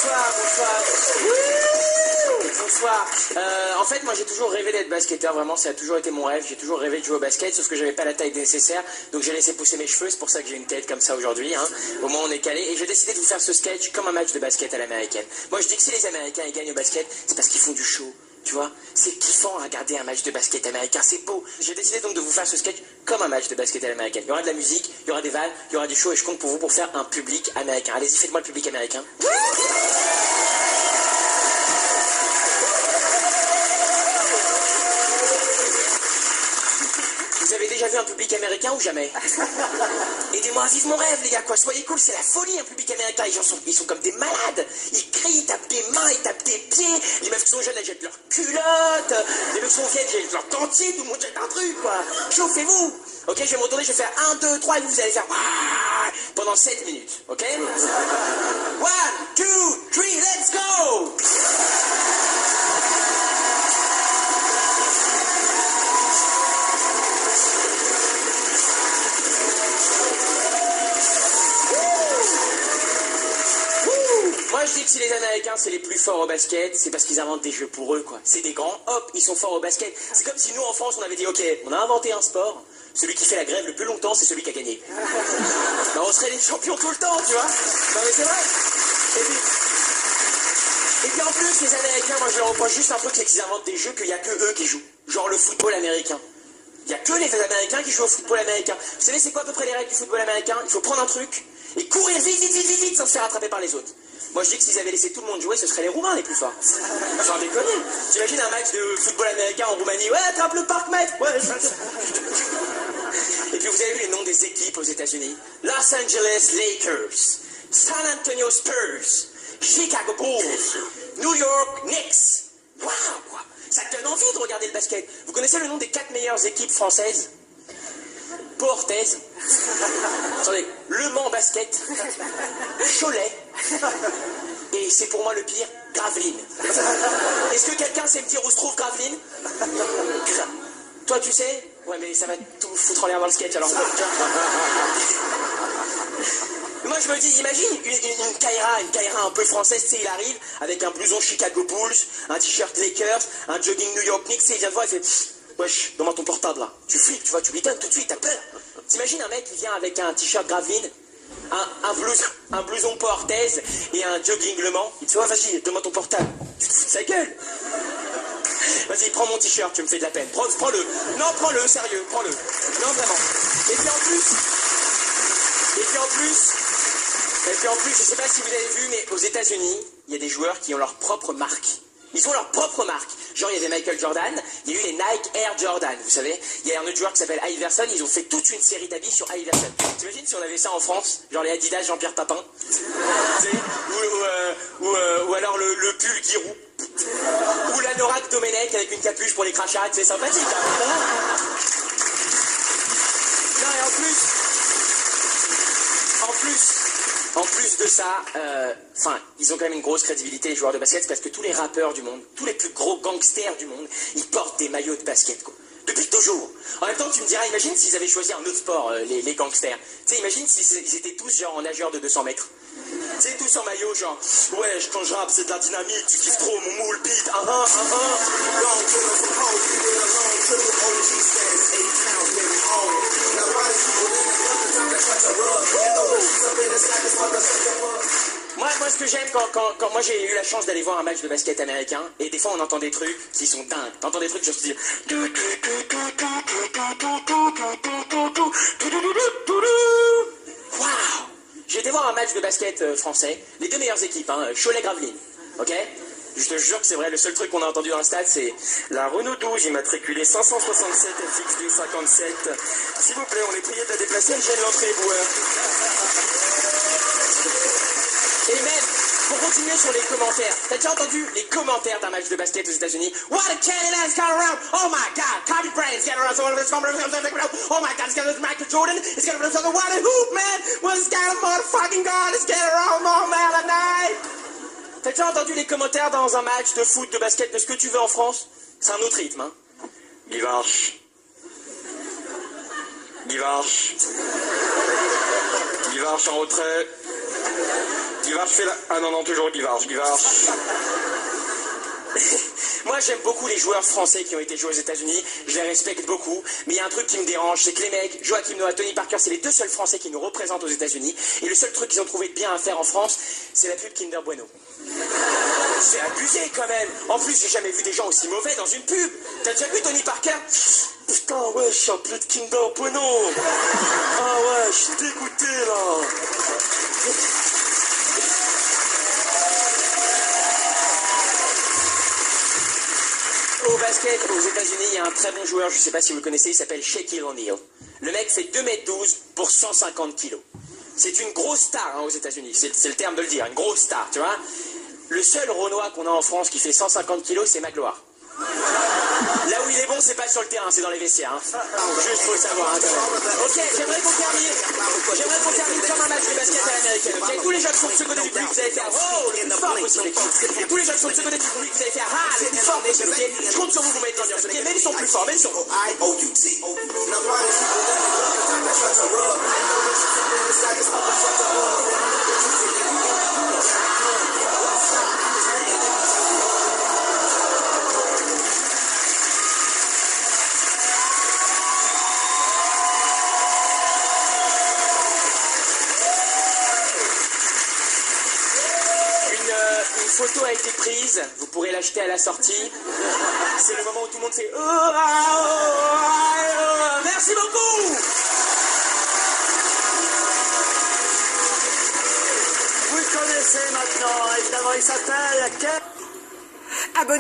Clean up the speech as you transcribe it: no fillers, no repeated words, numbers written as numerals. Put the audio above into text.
Bonsoir, bonsoir. Bonsoir. En fait, moi j'ai toujours rêvé d'être basketteur, vraiment, ça a toujours été mon rêve. J'ai toujours rêvé de jouer au basket, sauf que j'avais pas la taille nécessaire, donc j'ai laissé pousser mes cheveux, c'est pour ça que j'ai une tête comme ça aujourd'hui. Hein. Au moins on est calé, et j'ai décidé de vous faire ce sketch comme un match de basket à l'américaine. Moi je dis que si les Américains ils gagnent au basket, c'est parce qu'ils font du show. Tu vois, c'est kiffant à regarder un match de basket américain, c'est beau. J'ai décidé donc de vous faire ce sketch comme un match de basket à l'américaine. Il y aura de la musique, il y aura des vannes, il y aura du show, et je compte pour vous pour faire un public américain. Allez-y, faites-moi le public américain. Vous avez déjà vu un public américain ou jamais? Aidez-moi à vivre mon rêve, les gars, quoi. Soyez cool, c'est la folie, un public américain. Les gens ils sont comme des malades. Ils crient, ils tapent des mains, ils tapent des pieds. Les meufs qui sont jeunes, elles jettent leurs culottes. Les meufs qui sont vieilles, elles jettent leurs dentiers. Tout le monde jette un truc, quoi. Chauffez-vous. Ok, je vais me retourner, je vais faire 1, 2, 3, et vous allez faire pendant 7 minutes. Ok? 1, 2, 3, let's go! Moi je dis que si les Américains c'est les plus forts au basket, c'est parce qu'ils inventent des jeux pour eux, quoi. C'est des grands, hop, ils sont forts au basket. C'est comme si nous en France on avait dit ok, on a inventé un sport, celui qui fait la grève le plus longtemps c'est celui qui a gagné. Ben, on serait les champions tout le temps, tu vois. Non mais c'est vrai. Et puis en plus les Américains, moi je leur reproche juste un truc, c'est qu'ils inventent des jeux qu'il n'y a que eux qui jouent. Genre le football américain. Il n'y a que les Américains qui jouent au football américain. Vous savez c'est quoi à peu près les règles du football américain? Il faut prendre un truc et courir vite sans se faire attraper par les autres. Moi je dis que s'ils avaient laissé tout le monde jouer, ce seraient les Roumains les plus forts. J'en déconne. J'imagine un match de football américain en Roumanie. Ouais, attrape le parc-mètre. Ouais. Et puis vous avez vu les noms des équipes aux États-Unis? Los Angeles Lakers, San Antonio Spurs, Chicago Bulls, New York Knicks. Waouh! Ça te donne envie de regarder le basket. Vous connaissez le nom des 4 meilleures équipes françaises? Pau Orthez, attendez, Le Mans Basket, Cholet, et c'est pour moi le pire, Gravelines. Est-ce que quelqu'un sait me dire où se trouve Gravelines? Toi tu sais? Ouais mais ça va tout foutre en l'air dans le sketch alors. Moi je me dis, imagine une Kaira un peu française, tu sais, il arrive avec un blouson Chicago Bulls, un t-shirt Lakers, un jogging New York Knicks, et il vient te voir, il fait wesh, donne-moi ton portable là. Tu flippes, tu vois, tu m'étonnes tout de suite, t'as peur. T'imagines un mec qui vient avec un t-shirt Gravelines, un blouson Pau Orthez et un jogging Le Mans. Il te dit, ouais, vas-y, donne-moi ton portable. Tu te fous de sa gueule. Vas-y, prends mon t-shirt, tu me fais de la peine. Prends-le. Non, prends-le, sérieux, prends-le. Non, vraiment. Et puis en plus, je sais pas si vous avez vu, mais aux États-Unis, il y a des joueurs qui ont leur propre marque. Ils ont leur propre marque. Genre, il y avait Michael Jordan, il y a eu les Nike Air Jordan, vous savez. Il y a un autre joueur qui s'appelle Iverson, ils ont fait toute une série d'habits sur Iverson. T'imagines si on avait ça en France? Genre les Adidas Jean-Pierre Papin. Ou alors le pull Giroud. Ou l'anorak Domenech avec une capuche pour les crachats, c'est sympathique. Hein. Non, et en plus de ça, ils ont quand même une grosse crédibilité, les joueurs de basket, parce que tous les rappeurs du monde, tous les plus gros gangsters du monde, ils portent des maillots de basket, quoi. Depuis toujours. En même temps, tu me diras, imagine s'ils avaient choisi un autre sport, les gangsters. Tu sais, imagine s'ils étaient tous genre en nageurs de 200 mètres. Tu sais, tous en maillot, genre, ouais, quand je rappe, c'est de la dynamite, tu kiffes trop mon moule beat, Moi, ce que j'aime quand moi j'ai eu la chance d'aller voir un match de basket américain, et des fois on entend des trucs qui sont dingues. T'entends des trucs, je te dis. Waouh! J'ai été voir un match de basket français, les deux meilleures équipes, hein, Cholet-Gravelines, ok? Je te jure que c'est vrai, le seul truc qu'on a entendu dans le stade, c'est la Renault 12 immatriculée 567 FXD 57. S'il vous plaît, on est prié de la déplacer, elle gêne l'entrée, boueur. Et même, pour continuer sur les commentaires, t'as déjà entendu les commentaires d'un match de basket aux États-Unis? What a cannon has got around! Oh my god, Kobe Bryant's got around, oh my god, it's got around Michael Jordan, it's got around what a hoop, man! Well, it's got a motherfucking god, it's got around, oh man, a night! T'as déjà entendu les commentaires dans un match de foot, de basket, de ce que tu veux en France? C'est un autre rythme, hein? Guivarch en retrait. Guivard, je fais la... Ah non, non, toujours Guivard. Moi, j'aime beaucoup les joueurs français qui ont été joués aux États-Unis. Je les respecte beaucoup. Mais il y a un truc qui me dérange, c'est que les mecs, Joachim Noah, Tony Parker, c'est les deux seuls Français qui nous représentent aux États-Unis. Et le seul truc qu'ils ont trouvé de bien à faire en France, c'est la pub Kinder Bueno. C'est abusé quand même. En plus, j'ai jamais vu des gens aussi mauvais dans une pub. T'as déjà vu Tony Parker? Putain, ouais, je suis un peu de Kinder Bueno. Ah ouais, je suis dégoûté là. Au basket, aux États-Unis, il y a un très bon joueur, je ne sais pas si vous le connaissez, il s'appelle Shaquille O'Neal. Le mec fait 2,12 m pour 150 kg. C'est une grosse star hein, aux États-Unis, c'est le terme de le dire, une grosse star, tu vois. Le seul Renoir qu'on a en France qui fait 150 kg, c'est Magloire. Là où il est bon, c'est pas sur le terrain, c'est dans les vestiaires. Hein. Juste faut le savoir. Hein, ok, j'aimerais qu'on termine comme un match de basket à l'américaine. Okay, tous les jeunes sont de ce côté du public, vous allez faire oh, le plus fort possible. Okay. Tous les jeunes sont de ce côté du public, vous allez faire ah, le plus fort possible. Okay. Je compte sur vous, vous mettez l'ambiance. Okay. Mais ils sont plus forts, mais ils sont. Une photo a été prise, vous pourrez l'acheter à la sortie. C'est le moment où tout le monde fait merci beaucoup. Vous le connaissez maintenant, évidemment, il s'appelle